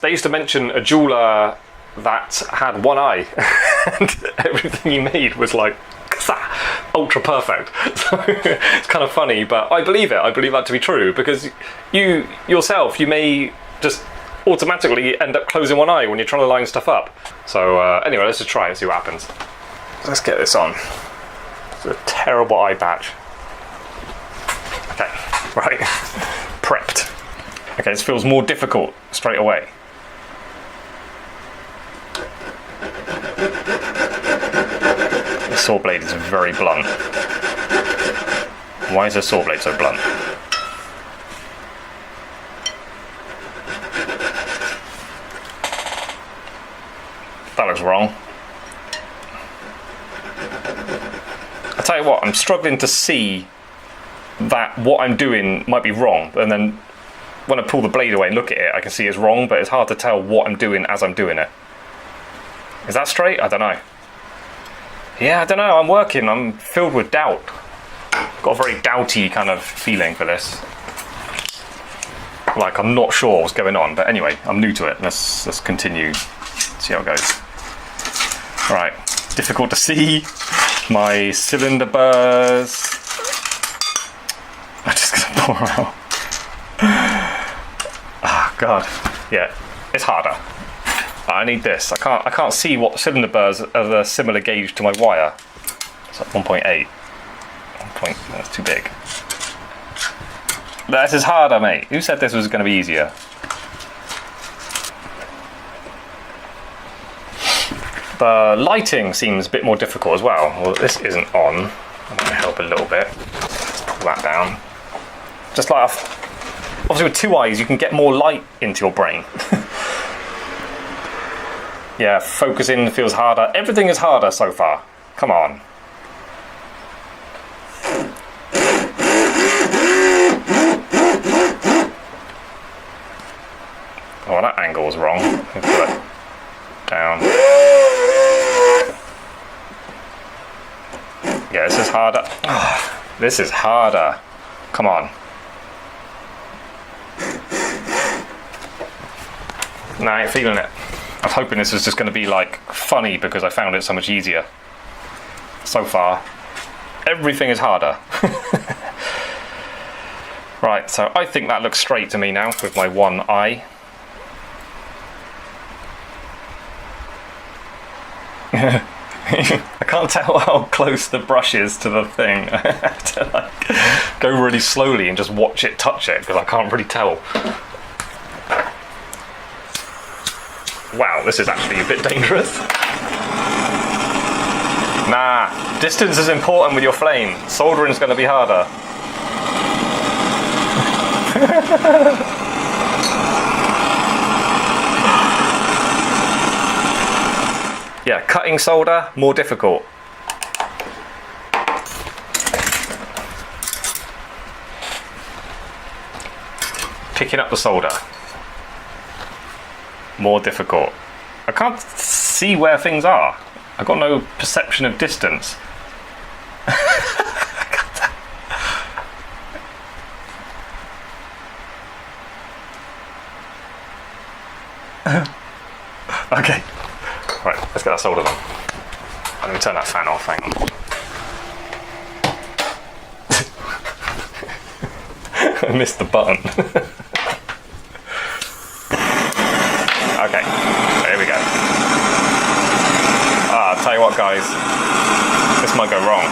They used to mention a jeweller that had one eye and everything he made was like ultra perfect. So it's kind of funny, but I believe it. I believe that to be true, because you yourself, you may just automatically end up closing one eye when you're trying to line stuff up. So anyway, let's just try it and see what happens. Let's get this on. It's a terrible eye patch. Okay, right, prepped. Okay, this feels more difficult straight away. The saw blade is very blunt. Why is the saw blade so blunt? That looks wrong. I'll tell you what, I'm struggling to see that what I'm doing might be wrong, and then when I pull the blade away and look at it, I can see it's wrong, but it's hard to tell what I'm doing as I'm doing it. Is that straight? I don't know. Yeah, I don't know, I'm working, I'm filled with doubt. Got a very doubty kind of feeling for this. Like I'm not sure what's going on, but anyway, I'm new to it. Let's continue, see how it goes. Right, difficult to see. My cylinder burrs. I'm just gonna pour out. Ah, God. Yeah, it's harder. I need this. I can't see what cylinder burrs are a similar gauge to my wire. It's like 1.8. That's too big. This is harder, mate. Who said this was going to be easier? The lighting seems a bit more difficult as well. Well, this isn't on. I'm going to help a little bit. Let's pull that down. Just like, obviously with two eyes, you can get more light into your brain. Yeah, focusing feels harder. Everything is harder so far. Come on. Oh, that angle's wrong. Put it down. Yeah, this is harder. Oh, this is harder. Come on. Nah, I ain't feeling it. I was hoping this was just going to be like funny because I found it so much easier. So far, everything is harder. Right, so I think that looks straight to me now with my one eye. I can't tell how close the brush is to the thing. I have to like go really slowly and just watch it touch it because I can't really tell. Wow, this is actually a bit dangerous. Nah, distance is important with your flame. Soldering's going to be harder. Yeah, cutting solder, more difficult. Picking up the solder, more difficult. I can't see where things are. I've got no perception of distance. Okay, right, let's get that soldered on. Let me turn that fan off, hang on. I missed the button. Okay, there we go. Ah, I'll tell you what guys, this might go wrong.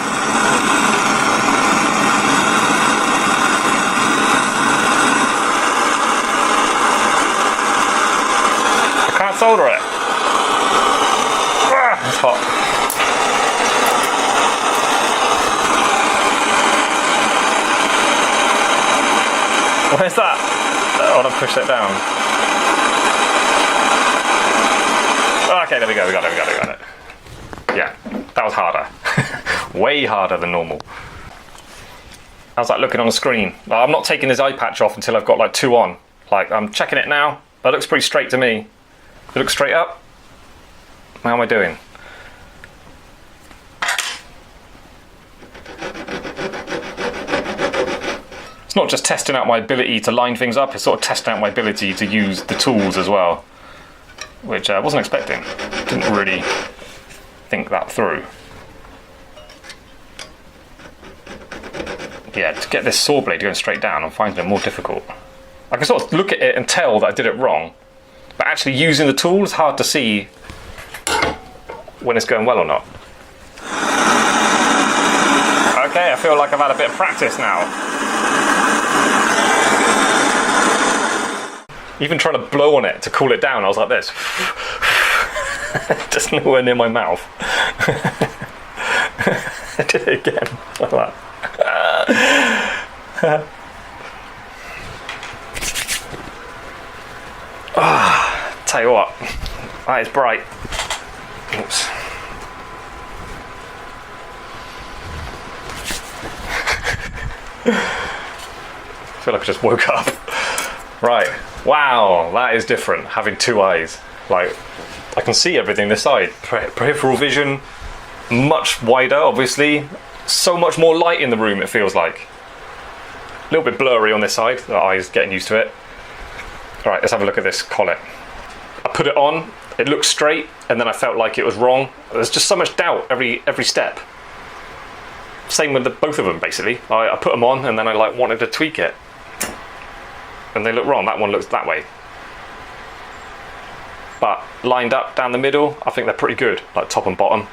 I can't solder it. Ah, it's hot. Where's that? Oh, I've pushed it down. Okay, there we go, we got it. Yeah, that was harder. Way harder than normal. How's that looking on the screen? I'm not taking this eye patch off until I've got like two on. Like, I'm checking it now. That looks pretty straight to me. It looks straight up. How am I doing? It's not just testing out my ability to line things up, it's sort of testing out my ability to use the tools as well. which I wasn't expecting. Didn't really think that through. Yeah, to get this saw blade going straight down, I'm finding it more difficult. I can sort of look at it and tell that I did it wrong, but actually using the tool is hard to see when it's going well or not. Okay, I feel like I've had a bit of practice now. Even trying to blow on it to cool it down, I was like this. Just nowhere near my mouth. I did it again, like that. Tell you what, that is bright. Oops. I feel like I just woke up. Right, wow, that is different, having two eyes. Like, I can see everything this side. Peripheral vision, much wider, obviously. So much more light in the room, it feels like. A little bit blurry on this side, the eye's getting used to it. All right, let's have a look at this collet. I put it on, it looked straight, and then I felt like it was wrong. There's just so much doubt every step. Same with both of them, basically. I put them on, and then I wanted to tweak it. And they look wrong, that one looks that way. But lined up down the middle, I think they're pretty good, like top and bottom.